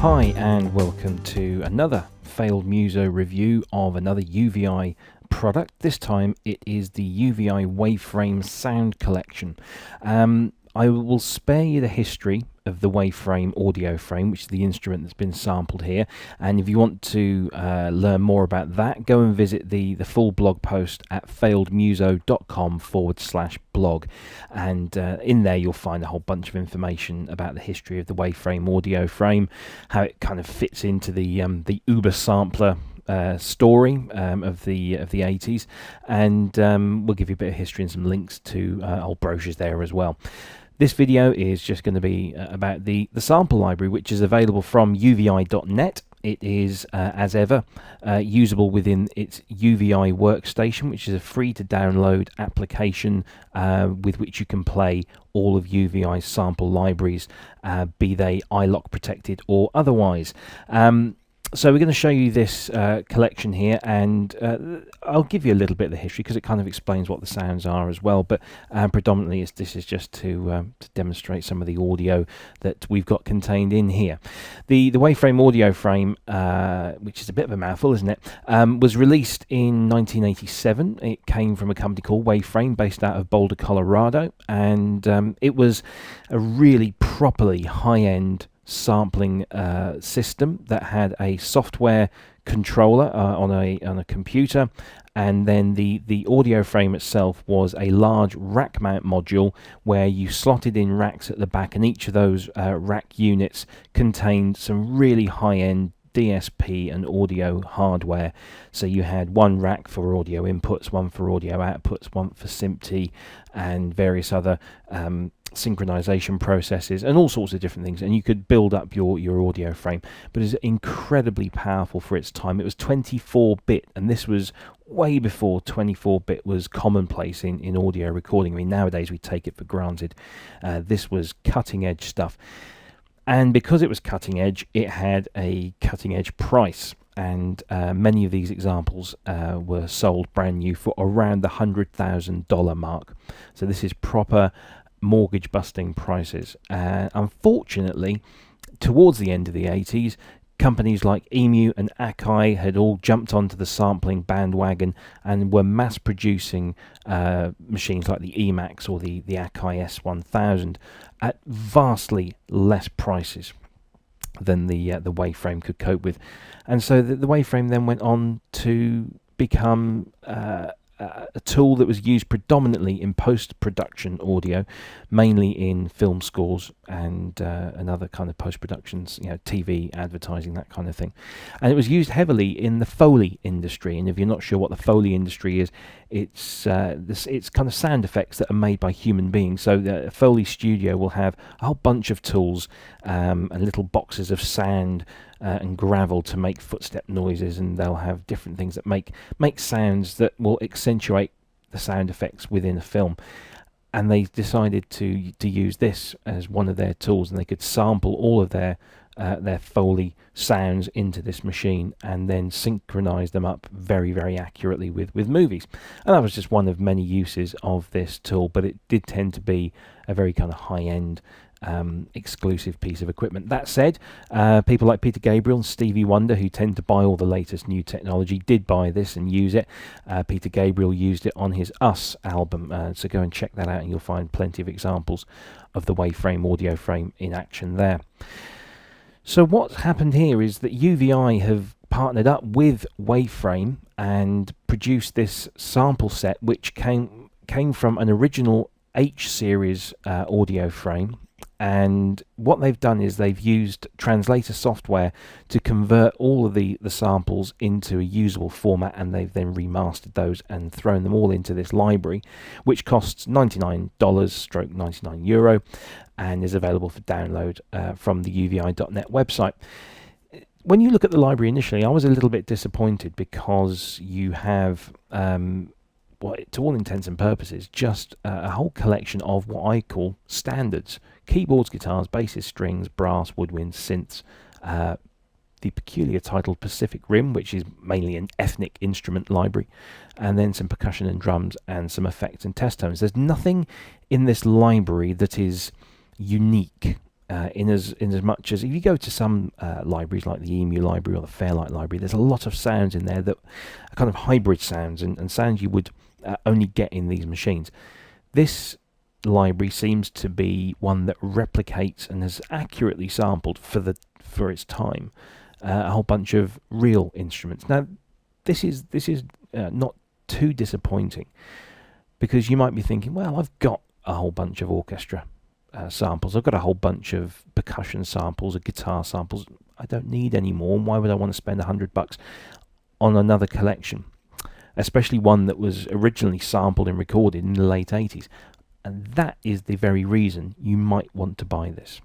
Hi and welcome to another failed Muso review of another UVI product. This time it is the UVI WaveFrame sound collection. I will spare you the history of the WaveFrame audio frame, which is the instrument that's been sampled here, and if you want to learn more about that, go and visit the full blog post at failedmuso.com/blog, and in there you'll find a whole bunch of information about the history of the WaveFrame audio frame, how it kind of fits into the Uber sampler story of the 80s, and we'll give you a bit of history and some links to old brochures there as well. This video is just going to be about the sample library, which is available from uvi.net. It is, as ever, usable within its UVI workstation, which is a free-to-download application with which you can play all of UVI's sample libraries, be they iLok protected or otherwise. So we're going to show you this collection here, and I'll give you a little bit of the history because it kind of explains what the sounds are as well, but predominantly this is just to demonstrate some of the audio that we've got contained in here. The WaveFrame audio frame, which is a bit of a mouthful, isn't it, was released in 1987. It came from a company called WaveFrame based out of Boulder, Colorado, and it was a really properly high-end sampling system that had a software controller on a computer, and then the audio frame itself was a large rack mount module where you slotted in racks at the back, and each of those rack units contained some really high-end DSP and audio hardware. So you had one rack for audio inputs, one for audio outputs, one for SMPTE, and various other synchronization processes and all sorts of different things, and you could build up your audio frame. But it's incredibly powerful for its time. It was 24-bit, and this was way before 24-bit was commonplace in audio recording. I mean, nowadays we take it for granted. This was cutting edge stuff, and because it was cutting edge, it had a cutting edge price, and many of these examples were sold brand new for around the $100,000 mark. So this is proper mortgage busting prices. Unfortunately, towards the end of the 80s, companies like EMU and Akai had all jumped onto the sampling bandwagon and were mass producing machines like the Emax or the Akai S1000 at vastly less prices than the WaveFrame could cope with. And so the WaveFrame then went on to become a tool that was used predominantly in post-production audio, mainly in film scores and other kind of post-productions, TV, advertising, that kind of thing. And it was used heavily in the Foley industry. And if you're not sure what the Foley industry is, it's kind of sound effects that are made by human beings. So the Foley studio will have a whole bunch of tools and little boxes of sand and gravel to make footstep noises, and they'll have different things that make sounds that will accentuate the sound effects within a film. And they decided to use this as one of their tools, and they could sample all of their Foley sounds into this machine and then synchronize them up very, very accurately with movies. And that was just one of many uses of this tool, but it did tend to be a very kind of high-end exclusive piece of equipment. That said, people like Peter Gabriel and Stevie Wonder, who tend to buy all the latest new technology, did buy this and use it. Peter Gabriel used it on his Us album, so go and check that out and you'll find plenty of examples of the WaveFrame audio frame in action there. So what's happened here is that UVI have partnered up with WaveFrame and produced this sample set, which came from an original H-series audio frame. And what they've done is they've used translator software to convert all of the samples into a usable format, and they've then remastered those and thrown them all into this library, which costs $99/€99 and is available for download from the uvi.net website. When you look at the library initially, I was a little bit disappointed because you have to all intents and purposes, just a whole collection of what I call standards: keyboards, guitars, basses, strings, brass, woodwinds, synths, the peculiar titled Pacific Rim, which is mainly an ethnic instrument library, and then some percussion and drums and some effects and test tones. There's nothing in this library that is unique in as much as if you go to some libraries like the EMU library or the Fairlight library, there's a lot of sounds in there that are kind of hybrid sounds and sounds you would only get in these machines. This library seems to be one that replicates and has accurately sampled for its time a whole bunch of real instruments. Now, this is not too disappointing, because you might be thinking, well, I've got a whole bunch of orchestra samples, I've got a whole bunch of percussion samples, of guitar samples. I don't need any more. Why would I want to spend $100 on another collection, especially one that was originally sampled and recorded in the late 80s? And that is the very reason you might want to buy this.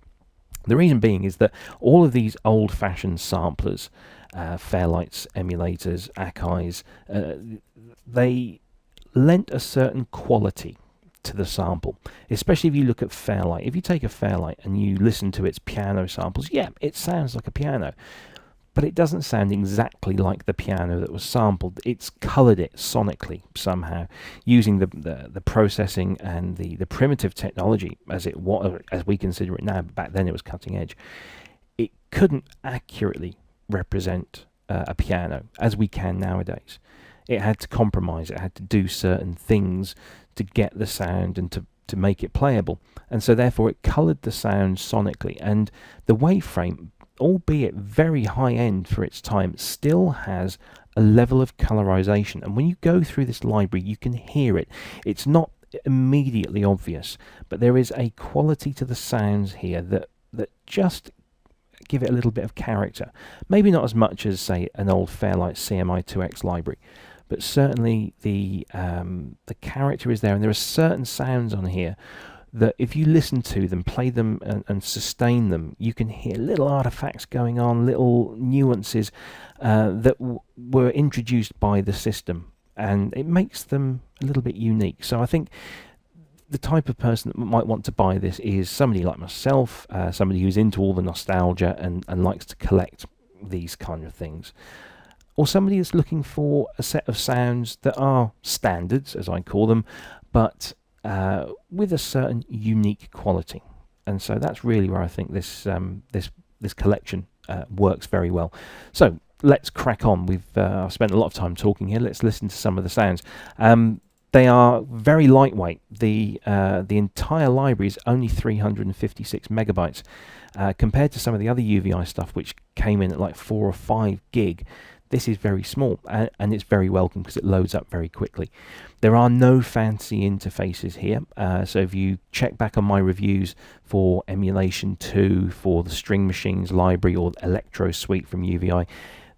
The reason being is that all of these old-fashioned samplers, Fairlights, emulators, Akai's, they lent a certain quality to the sample, especially if you look at Fairlight. If you take a Fairlight and you listen to its piano samples, yeah, it sounds like a piano, but it doesn't sound exactly like the piano that was sampled. It's coloured it sonically somehow, using the processing and the primitive technology as we consider it now. But back then it was cutting edge. It couldn't accurately represent a piano as we can nowadays. It had to compromise. It had to do certain things to get the sound and to make it playable. And so therefore it coloured the sound sonically. And the WaveFrame, albeit very high end for its time, still has a level of colorization. And when you go through this library, you can hear it. It's not immediately obvious, but there is a quality to the sounds here that just give it a little bit of character. Maybe not as much as, say, an old Fairlight CMI2X library, but certainly the character is there. And there are certain sounds on here that if you listen to them, play them and sustain them, you can hear little artifacts going on, little nuances that were introduced by the system, and it makes them a little bit unique. So I think the type of person that might want to buy this is somebody like myself, somebody who's into all the nostalgia and likes to collect these kind of things, or somebody that's looking for a set of sounds that are standards, as I call them, but with a certain unique quality. And so that's really where I think this collection works very well. So let's crack on. I've spent a lot of time talking here. Let's listen to some of the sounds. They are very lightweight. The entire library is only 356 megabytes, compared to some of the other UVI stuff which came in at like 4 or 5 gig. This is very small, and it's very welcome because it loads up very quickly. There are no fancy interfaces here, so if you check back on my reviews for Emulation 2, for the String Machines library or Electro Suite from UVI,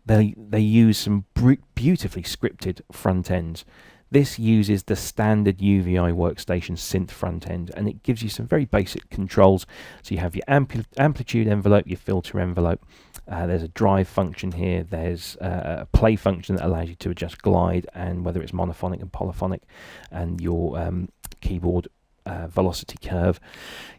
they use some beautifully scripted front ends. This uses the standard UVI workstation synth front end, and it gives you some very basic controls. So you have your amplitude envelope, your filter envelope. There's a drive function here. There's a play function that allows you to adjust glide and whether it's monophonic and polyphonic, and your keyboard velocity curve.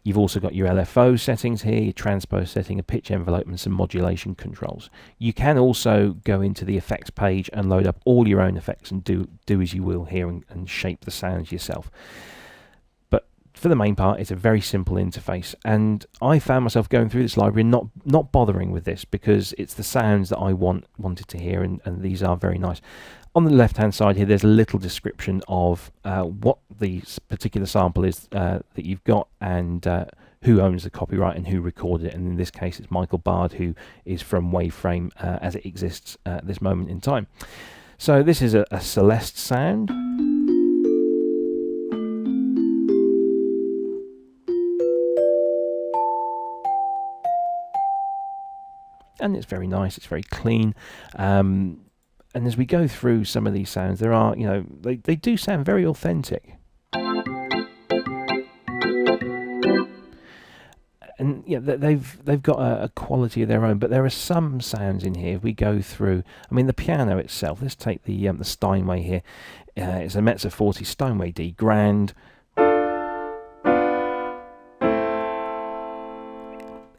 You've also got your LFO settings here, your transpose setting, a pitch envelope, and some modulation controls. You can also go into the effects page and load up all your own effects and do as you will here and shape the sounds yourself. But for the main part, it's a very simple interface, and I found myself going through this library and not bothering with this because it's the sounds that I wanted to hear, and these are very nice. On the left-hand side here, there's a little description of what the particular sample is that you've got, and who owns the copyright and who recorded it. And in this case, it's Michael Bard, who is from WaveFrame as it exists at this moment in time. So this is a Celeste sound. And it's very nice, it's very clean. And as we go through some of these sounds, there are, they do sound very authentic. And yeah, they've got a quality of their own, but there are some sounds in here. If we go through, I mean, the piano itself. Let's take the Steinway here. It's a Mezzo 40 Steinway D Grand.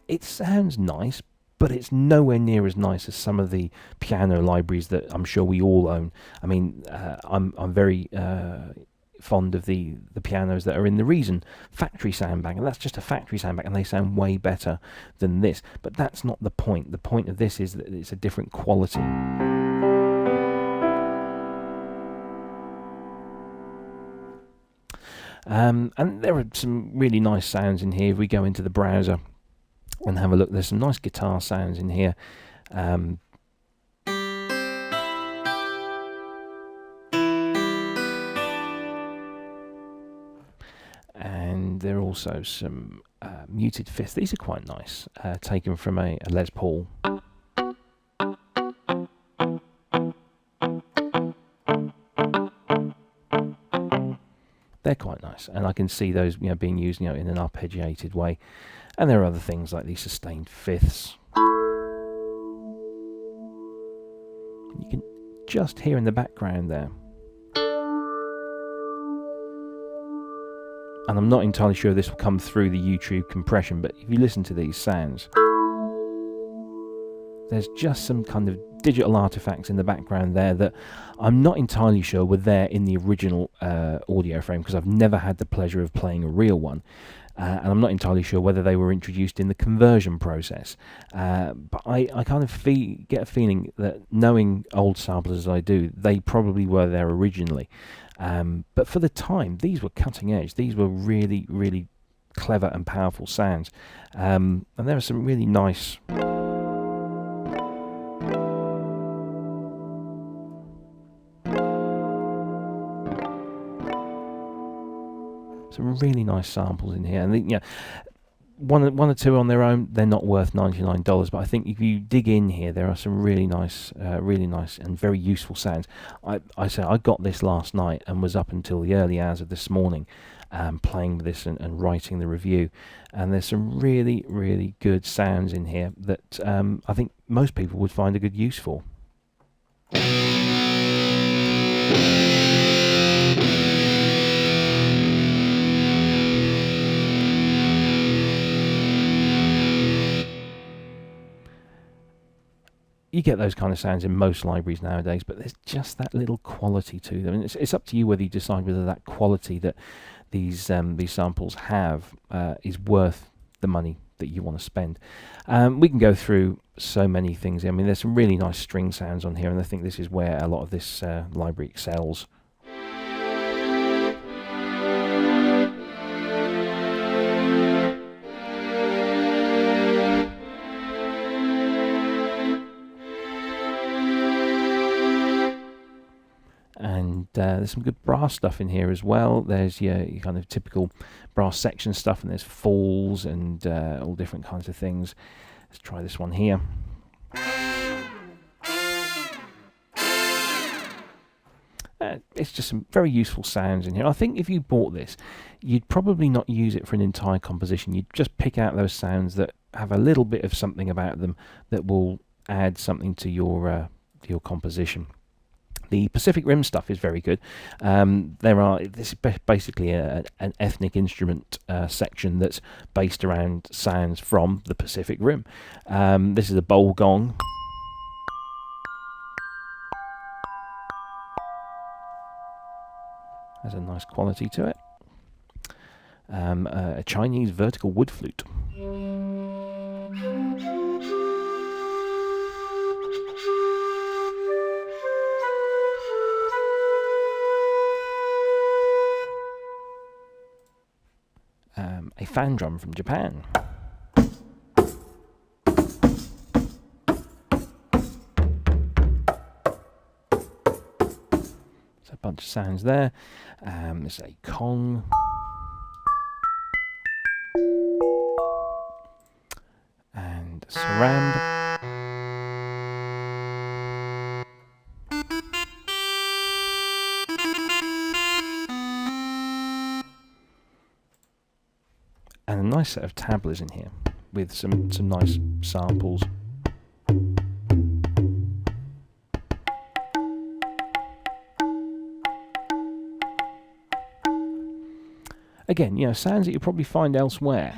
It sounds nice, but it's nowhere near as nice as some of the piano libraries that I'm sure we all own. I mean, I'm very fond of the pianos that are in the Reason factory sound bag, and that's just a factory sound bag, and they sound way better than this. But that's not the point. The point of this is that it's a different quality. And there are some really nice sounds in here. If we go into the browser and have a look, there's some nice guitar sounds in here. And there are also some muted fifths. These are quite nice, taken from a Les Paul. They're quite nice, and I can see those being used in an arpeggiated way. And there are other things like these sustained fifths. You can just hear in the background there. And I'm not entirely sure this will come through the YouTube compression, but if you listen to these sounds, there's just some kind of digital artifacts in the background there that I'm not entirely sure were there in the original audio frame, because I've never had the pleasure of playing a real one. And I'm not entirely sure whether they were introduced in the conversion process. But I kind of get a feeling that, knowing old samplers as I do, they probably were there originally. But for the time, these were cutting edge. These were really, really clever and powerful sounds. And there are some really nice... some really nice samples in here, and one or two on their own, they're not worth $99. But I think if you dig in here, there are some really nice and very useful sounds. I got this last night and was up until the early hours of this morning, playing with this and writing the review. And there's some really, really good sounds in here that I think most people would find a good use for. You get those kind of sounds in most libraries nowadays, but there's just that little quality to them. And it's up to you whether you decide whether that quality that these samples have is worth the money that you want to spend. We can go through so many things. I mean, there's some really nice string sounds on here, and I think this is where a lot of this library excels. And there's some good brass stuff in here as well. There's your kind of typical brass section stuff, and there's falls and all different kinds of things. Let's try this one here. It's just some very useful sounds in here. I think if you bought this, you'd probably not use it for an entire composition. You'd just pick out those sounds that have a little bit of something about them that will add something to your composition. The Pacific Rim stuff is very good. This is basically an ethnic instrument section that's based around sounds from the Pacific Rim. This is a bowl gong. Has a nice quality to it. A Chinese vertical wood flute. A fan drum from Japan. So a bunch of sounds there. There's a Kong. And a Saramb. And a nice set of tablas in here with some nice samples. Again, sounds that you'll probably find elsewhere.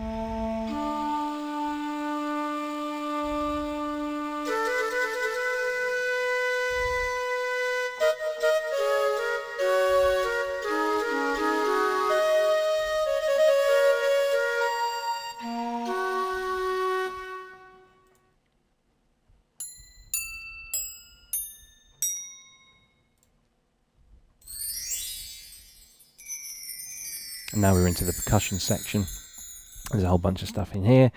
And now we're into the percussion section. There's a whole bunch of stuff in here.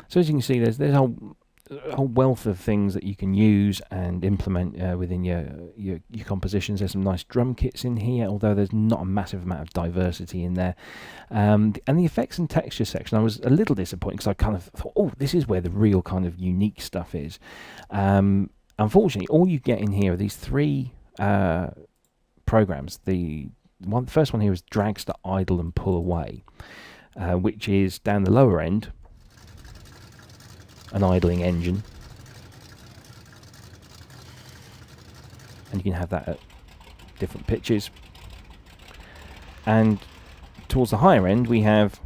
So as you can see, there's a whole wealth of things that you can use and implement within your compositions. There's some nice drum kits in here, although there's not a massive amount of diversity in there. And the effects and texture section, I was a little disappointed because I kind of thought, oh, this is where the real kind of unique stuff is. Unfortunately, all you get in here are these three programs. The first one here is Dragster Idle and Pull Away, which is down the lower end, an idling engine, and you can have that at different pitches. And towards the higher end we have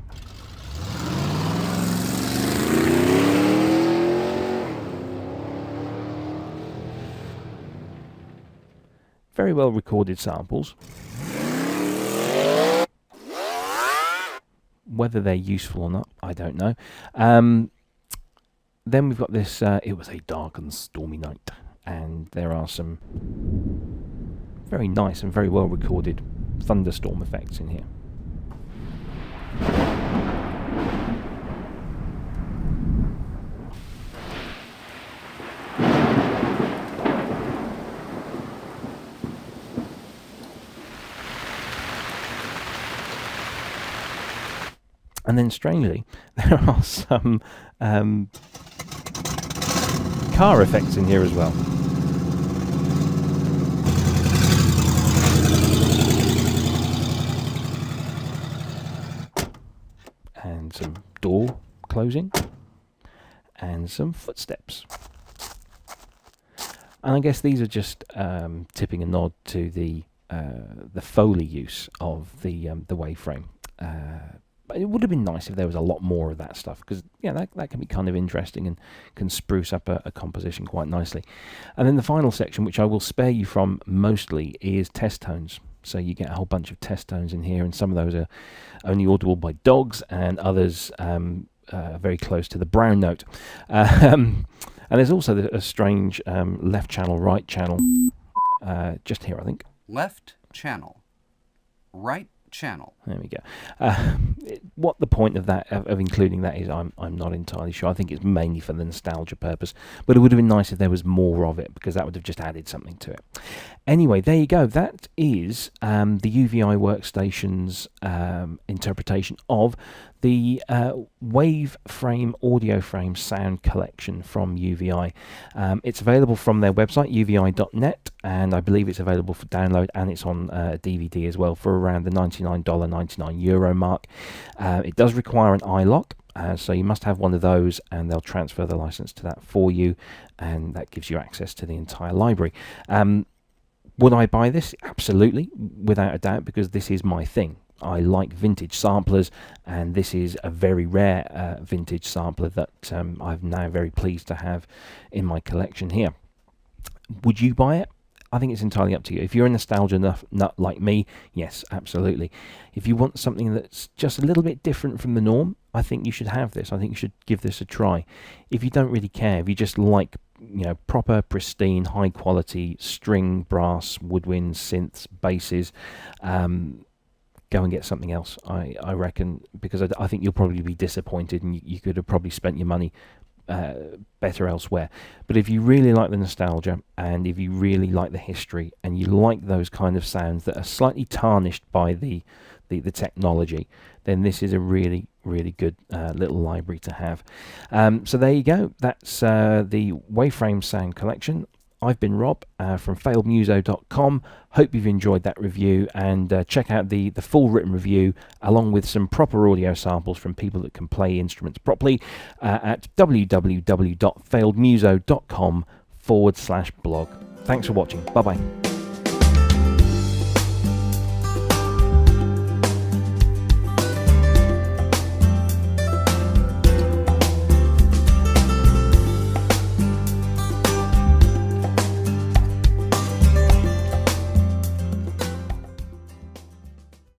very well recorded samples. Whether they're useful or not, I don't know. Then we've got this, It Was a Dark and Stormy Night, and there are some very nice and very well recorded thunderstorm effects in here. And then strangely, there are some car effects in here as well. And some door closing and some footsteps. And I guess these are just tipping a nod to the Foley use of the WaveFrame. But it would have been nice if there was a lot more of that stuff, because that can be kind of interesting and can spruce up a composition quite nicely. And then the final section, which I will spare you from mostly, is test tones. So you get a whole bunch of test tones in here, and some of those are only audible by dogs, and others very close to the brown note. And there's also a strange left channel, right channel, just here, I think. Left channel, right channel. There we go. What the point of that, of including that, is I'm not entirely sure. I think it's mainly for the nostalgia purpose, but it would have been nice if there was more of it, because that would have just added something to it. Anyway, there you go. That is the UVI Workstation's interpretation of the WaveFrame audio frame sound collection from UVI. It's available from their website, uvi.net, and I believe it's available for download, and it's on DVD as well for around the €99 mark. It does require an iLock, so you must have one of those, and they'll transfer the license to that for you, and that gives you access to the entire library. Would I buy this? Absolutely, without a doubt, because this is my thing. I like vintage samplers, and this is a very rare vintage sampler that I'm now very pleased to have in my collection here. Would you buy it? I think it's entirely up to you. If you're a nostalgia nut like me, yes, absolutely. If you want something that's just a little bit different from the norm, I think you should have this. I think you should give this a try. If you don't really care, if you just like proper, pristine, high quality string, brass, woodwinds, synths, basses, go and get something else, I reckon, because I think you'll probably be disappointed, and you could have probably spent your money better elsewhere. But if you really like the nostalgia, and if you really like the history, and you like those kind of sounds that are slightly tarnished by the technology, then this is a really, really good little library to have. So there you go. That's the WaveFrame Sound Collection. I've been Rob from failedmuso.com. Hope you've enjoyed that review, and check out the full written review along with some proper audio samples from people that can play instruments properly at www.failedmuso.com/blog. Thanks for watching. Bye bye.